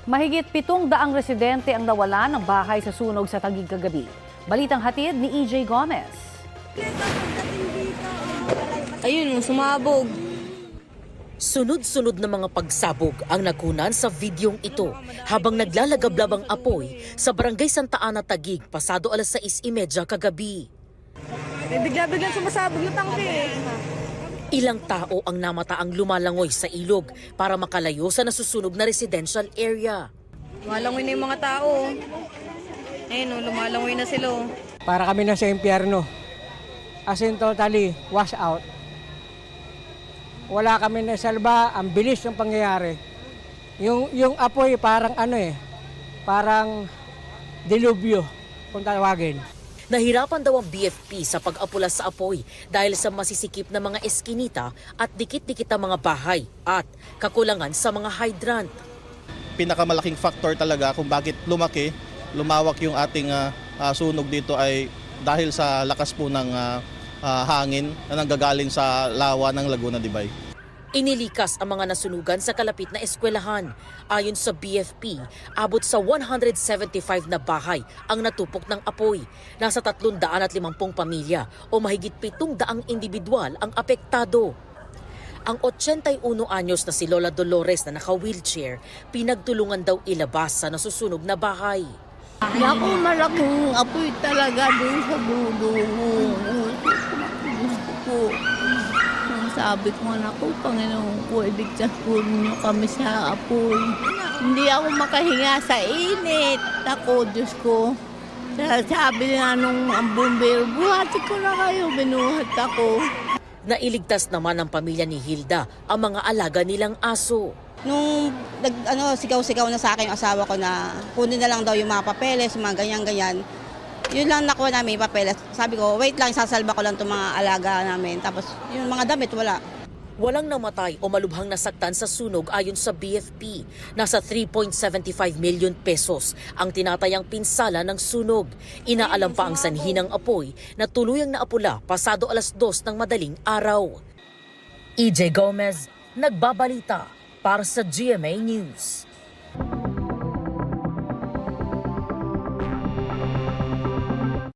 Mahigit 700 residente ang nawala ng bahay sa sunog sa Taguig kagabi. Balitang hatid ni EJ Gomez. Ayun, sumabog. Sunod-sunod na mga pagsabog ang nakunan sa videong ito habang naglalagablab ang apoy sa Barangay Santa Ana, Taguig, pasado alas 6:30 kagabi. Bigla-biglang sumasabog yung tangke. Ilang tao ang namataang lumalangoy sa ilog para makalayo sa nasusunog na residential area. Lumalangoy na yung mga tao. Ayun, lumalangoy na sila. Para kami na sa impyerno. As in totally wash out. Wala kami na salba, ang bilis ng pangyayari. Yung apoy parang parang dilubyo kung tawagin. Nahirapan daw ang BFP sa pag-apula sa apoy dahil sa masisikip na mga eskinita at dikit-dikit na mga bahay at kakulangan sa mga hydrant. Pinakamalaking factor talaga kung bakit lumawak yung ating sunog dito ay dahil sa lakas po ng hangin na nanggagaling sa lawa ng Laguna de Bay. Inilikas ang mga nasunugan sa kalapit na eskwelahan. Ayon sa BFP, abot sa 175 na bahay ang natupok ng apoy. Nasa 350 pamilya o mahigit 700 individual ang apektado. Ang 81 anyos na si Lola Dolores na naka-wheelchair, pinagtulungan daw ilabas sa nasusunog na bahay. Naku, malaking apoy talaga doon sa dulo mo. Gusto ko. Sabi ko nga, naku, Panginoon ko, iligtas po ninyo kami sa apoy. Hindi ako makahinga sa init. Ako, Diyos ko. Sabi na nung ang bumbero, buhatin ko na kayo, binuhat ako. Nailigtas naman ng pamilya ni Hilda ang mga alaga nilang aso. Nung sigaw-sigaw na sa akin yung asawa ko na kunin na lang daw yung mga papeles, mga ganyan-ganyan. Yun lang nakuha namin yung papeles. Sabi ko, wait lang, sasalba ko lang itong mga alaga namin. Tapos yung mga damit, wala. Walang namatay o malubhang nasaktan sa sunog ayon sa BFP. Nasa 3.75 million pesos ang tinatayang pinsala ng sunog. Inaalam pa ang sanhi ng apoy na tuluyang naapula pasado alas 2 ng madaling araw. EJ Gomez, nagbabalita para sa GMA News.